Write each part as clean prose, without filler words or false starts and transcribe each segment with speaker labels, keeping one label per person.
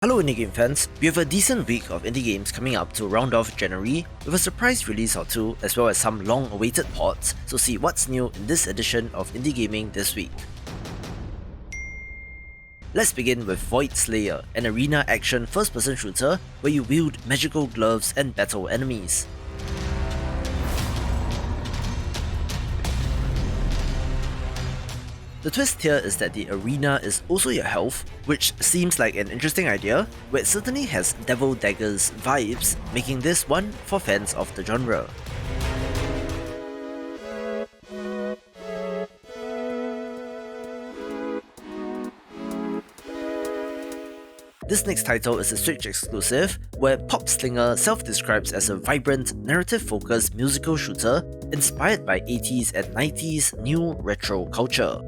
Speaker 1: Hello indie game fans, we have a decent week of indie games coming up to round off January with a surprise release or two as well as some long awaited ports, so see what's new in this edition of indie gaming this week. Let's begin with Void Slayer, an arena action first-person shooter where you wield magical gloves and battle enemies. The twist here is that the arena is also your health, which seems like an interesting idea, where it certainly has Devil Daggers vibes, making this one for fans of the genre. This next title is a Switch exclusive, where PopSlinger self-describes as a vibrant, narrative-focused musical shooter inspired by 80s and 90s new retro culture.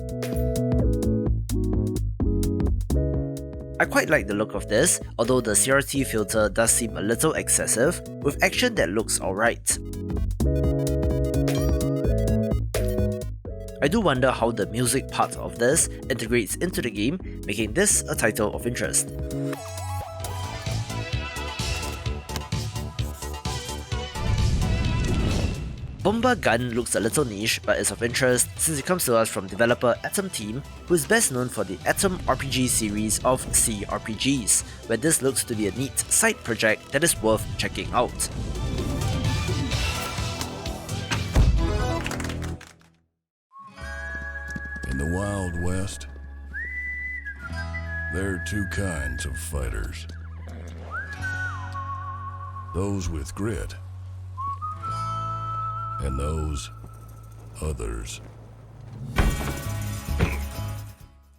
Speaker 1: I quite like the look of this, although the CRT filter does seem a little excessive, with action that looks alright. I do wonder how the music part of this integrates into the game, making this a title of interest. Bombagun looks a little niche, but is of interest since it comes to us from developer Atom Team, who is best known for the Atom RPG series of CRPGs, where this looks to be a neat side project that is worth checking out.
Speaker 2: In the Wild West, there are two kinds of fighters. Those with grit, and those others.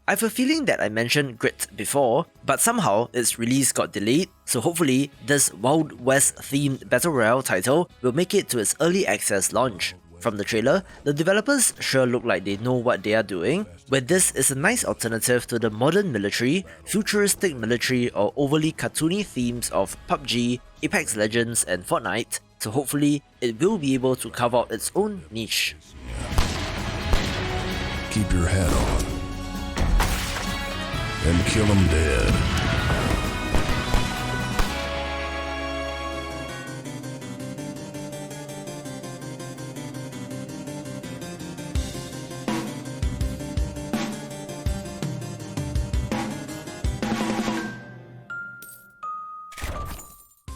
Speaker 1: I have a feeling that I mentioned Grit before, but somehow its release got delayed, so hopefully this Wild West themed Battle Royale title will make it to its early access launch. From the trailer, the developers sure look like they know what they are doing, where this is a nice alternative to the modern military, futuristic military or overly cartoony themes of PUBG, Apex Legends and Fortnite, so hopefully it will be able to carve out its own niche.
Speaker 2: Keep your hat on and kill them dead.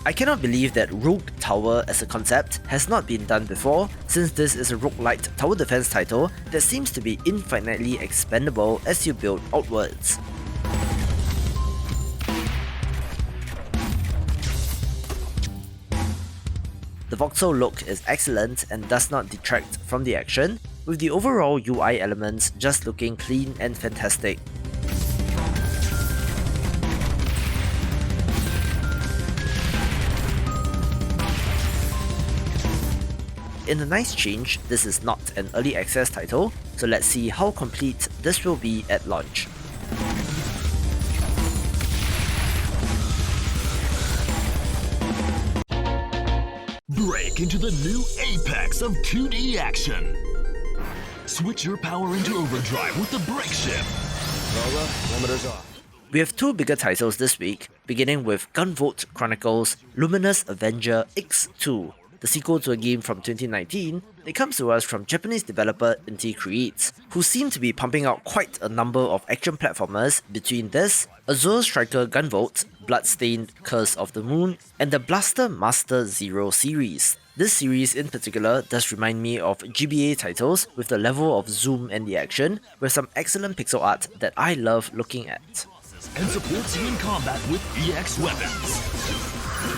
Speaker 1: I cannot believe that Rogue Tower as a concept has not been done before, since this is a roguelite tower defense title that seems to be infinitely expandable as you build outwards. The voxel look is excellent and does not detract from the action, with the overall UI elements just looking clean and fantastic. In a nice change, this is not an early access title, so let's see how complete this will be at launch.
Speaker 3: Break into the new apex of 2D action. Switch your power into overdrive with the brake shift.
Speaker 4: Limiters off.
Speaker 1: We have two bigger titles this week, beginning with Gunvolt Chronicles Luminous Avenger X2. The sequel to a game from 2019, it comes to us from Japanese developer Inti Creates, who seem to be pumping out quite a number of action platformers between this, Azure Striker Gunvolt, Bloodstained Curse of the Moon, and the Blaster Master Zero series. This series in particular does remind me of GBA titles with the level of zoom and the action, with some excellent pixel art that I love looking at.
Speaker 3: And supports you in combat with EX weapons.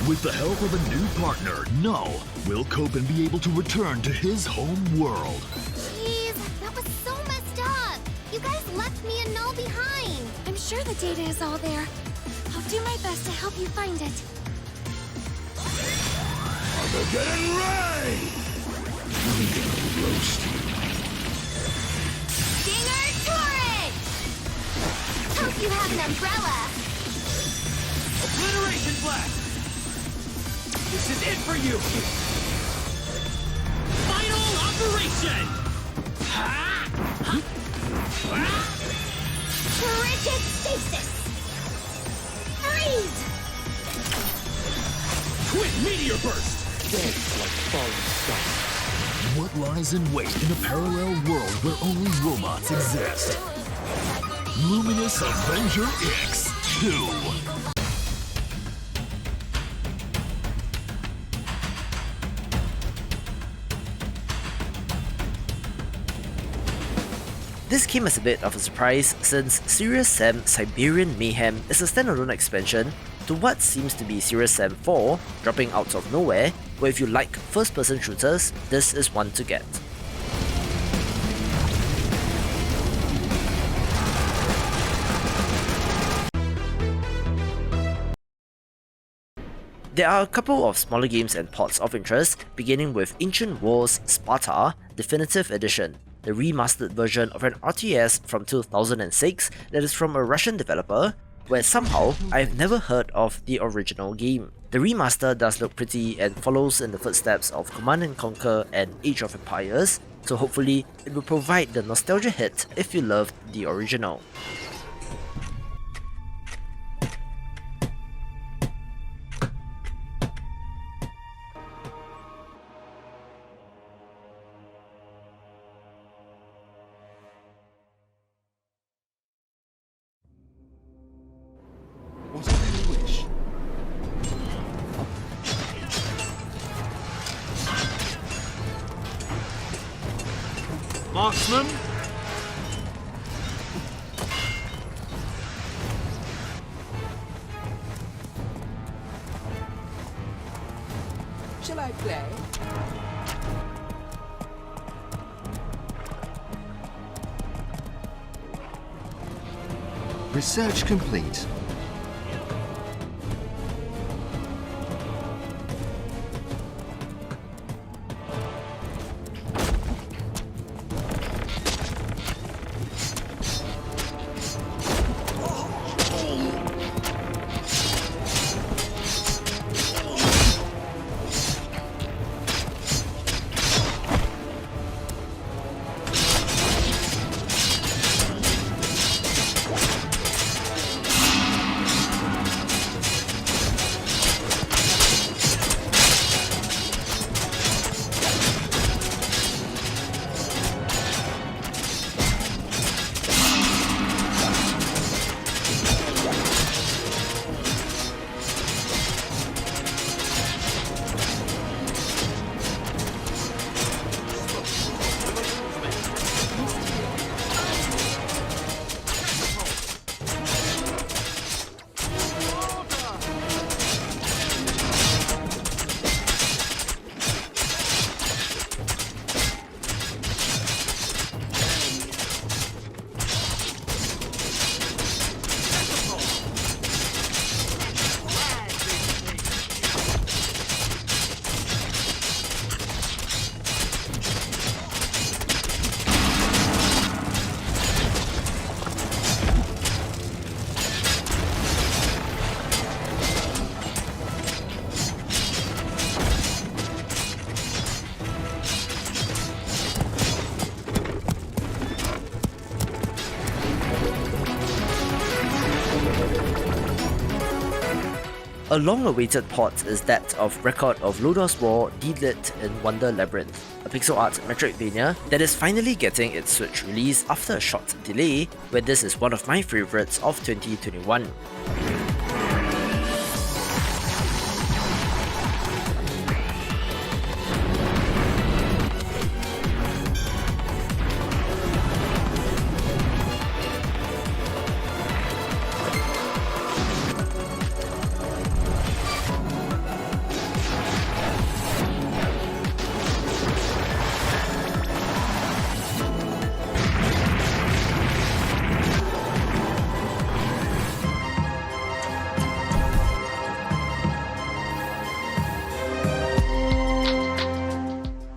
Speaker 3: With the help of a new partner, No will cope and be able to return to his home world.
Speaker 5: Jeez, that was so messed up. You guys left me a null behind.
Speaker 6: I'm sure the data is all there. I'll do my best to help you find it.
Speaker 2: Armageddon Ray! I'm gonna roast you.
Speaker 5: Stinger turret! Hope you have an umbrella.
Speaker 4: Obliteration blast! This is it for you! Final operation!
Speaker 5: Frigid stasis!
Speaker 6: Freeze!
Speaker 4: Twin meteor burst! Dance like falling stars.
Speaker 3: What lies in wait in a parallel world where only robots exist? Luminous Avenger X2.
Speaker 1: This came as a bit of a surprise since Serious Sam Siberian Mayhem is a standalone expansion to what seems to be Serious Sam 4 dropping out of nowhere, where if you like first-person shooters, this is one to get. There are a couple of smaller games and ports of interest, beginning with Ancient Wars Sparta Definitive Edition, the remastered version of an RTS from 2006 that is from a Russian developer, where somehow I've never heard of the original game. The remaster does look pretty and follows in the footsteps of Command & Conquer and Age of Empires, so hopefully it will provide the nostalgia hit if you loved the original.
Speaker 4: Whatever you wish. Marksman?
Speaker 7: Shall I play?
Speaker 8: Research complete.
Speaker 1: A long-awaited port is that of Record of Lodoss War-Deedlit in Wonder Labyrinth, a pixel art Metroidvania that is finally getting its Switch release after a short delay, where this is one of my favourites of 2021.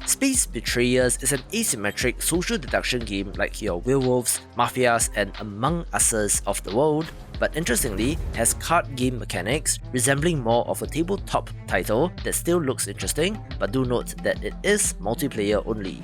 Speaker 1: Space Betrayers is an asymmetric social deduction game like your werewolves, mafias, and Among Us's of the world, but interestingly has card game mechanics resembling more of a tabletop title that still looks interesting, but do note that it is multiplayer only.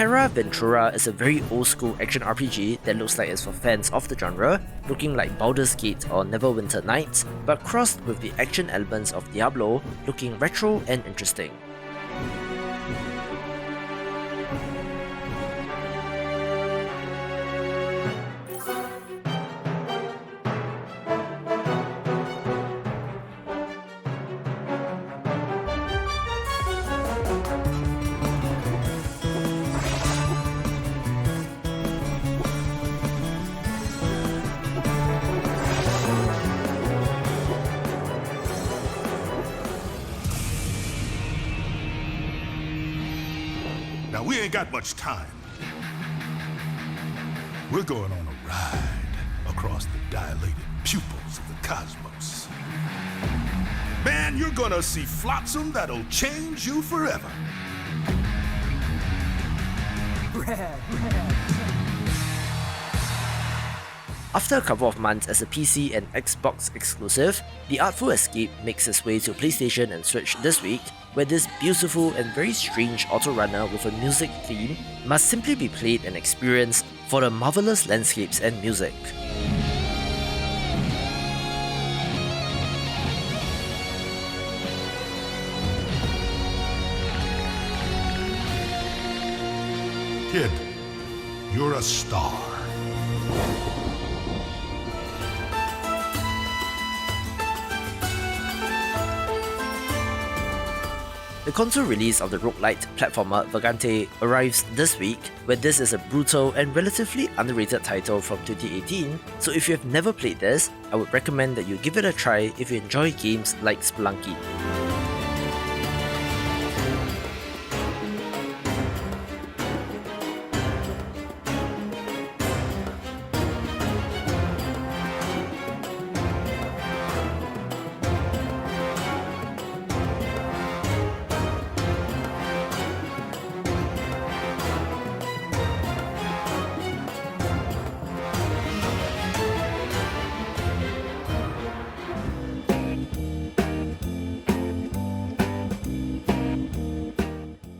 Speaker 1: Terra Ventura is a very old-school action RPG that looks like it's for fans of the genre, looking like Baldur's Gate or Neverwinter Nights, but crossed with the action elements of Diablo, looking retro and interesting.
Speaker 2: Now, we ain't got much time. We're going on a ride across the dilated pupils of the cosmos. Man, you're gonna see flotsam that'll change you forever.
Speaker 1: After a couple of months as a PC and Xbox exclusive, the Artful Escape makes its way to PlayStation and Switch this week, where this beautiful and very strange auto-runner with a music theme must simply be played and experienced for the marvelous landscapes and music.
Speaker 2: Kid, you're a star.
Speaker 1: The console release of the roguelite platformer Vagante arrives this week, where this is a brutal and relatively underrated title from 2018, so if you have never played this, I would recommend that you give it a try if you enjoy games like Spelunky.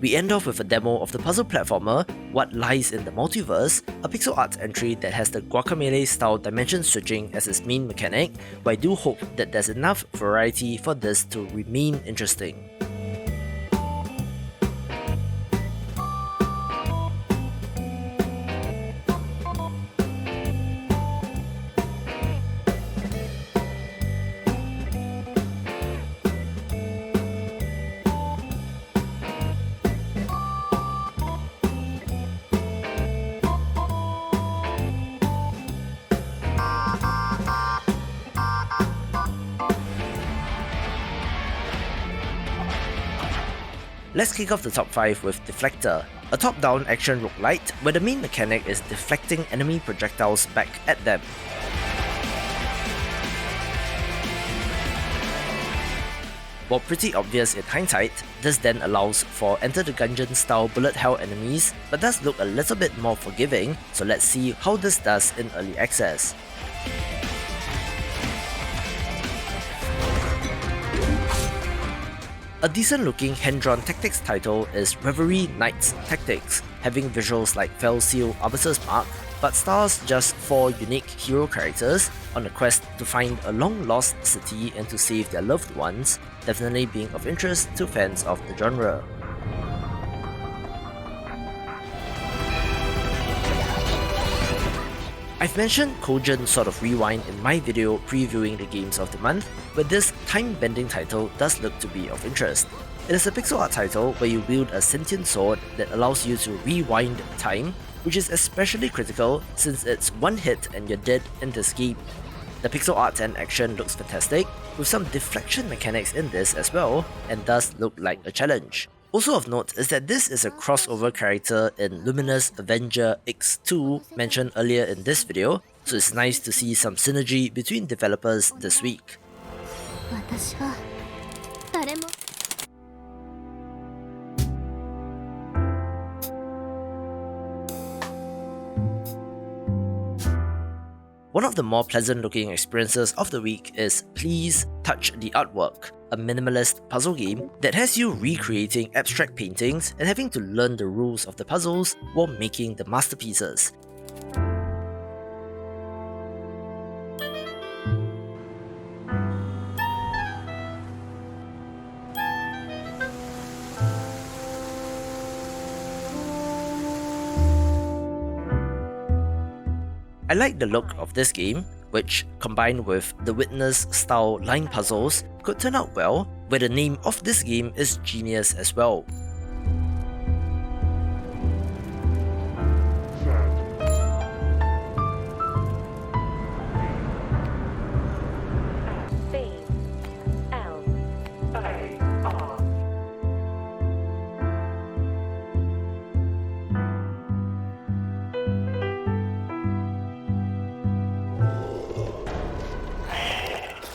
Speaker 1: We end off with a demo of the puzzle platformer What Lies in the Multiverse, a pixel art entry that has the Guacamelee style dimension switching as its main mechanic, but I do hope that there's enough variety for this to remain interesting. Let's kick off the top 5 with Deflector, a top-down action roguelite where the main mechanic is deflecting enemy projectiles back at them. While pretty obvious in hindsight, this then allows for Enter the Gungeon style bullet hell enemies, but does look a little bit more forgiving, so let's see how this does in early access. A decent looking hand-drawn tactics title is Reverie Knights Tactics, having visuals like Fell Seal Arbiter's Mark, but stars just 4 unique hero characters on a quest to find a long-lost city and to save their loved ones, definitely being of interest to fans of the genre. I've mentioned Cogent Sort of Rewind in my video previewing the games of the month, but this time-bending title does look to be of interest. It is a pixel art title where you wield a sentient sword that allows you to rewind time, which is especially critical since it's one hit and you're dead in this game. The pixel art and action looks fantastic, with some deflection mechanics in this as well, and does look like a challenge. Also of note is that this is a crossover character in Luminous Avenger X2 mentioned earlier in this video, so it's nice to see some synergy between developers this week. One of the more pleasant looking experiences of the week is Please Touch the Artwork, a minimalist puzzle game that has you recreating abstract paintings and having to learn the rules of the puzzles while making the masterpieces. I like the look of this game, which, combined with the Witness-style line puzzles, could turn out well, where the name of this game is genius as well.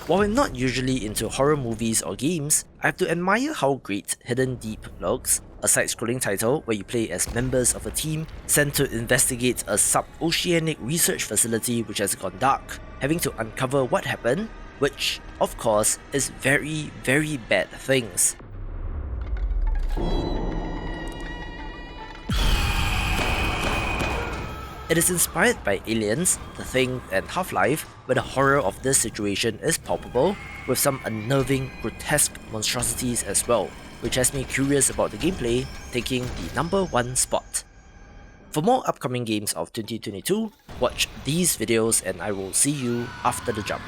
Speaker 1: While I'm not usually into horror movies or games, I have to admire how great Hidden Deep looks, a side-scrolling title where you play as members of a team sent to investigate a sub-oceanic research facility which has gone dark, having to uncover what happened, which, of course, is very, very bad things. It is inspired by Aliens, The Thing, and Half-Life, where the horror of this situation is palpable, with some unnerving, grotesque monstrosities as well, which has me curious about the gameplay, taking the number 1 spot. For more upcoming games of 2022, watch these videos and I will see you after the jump.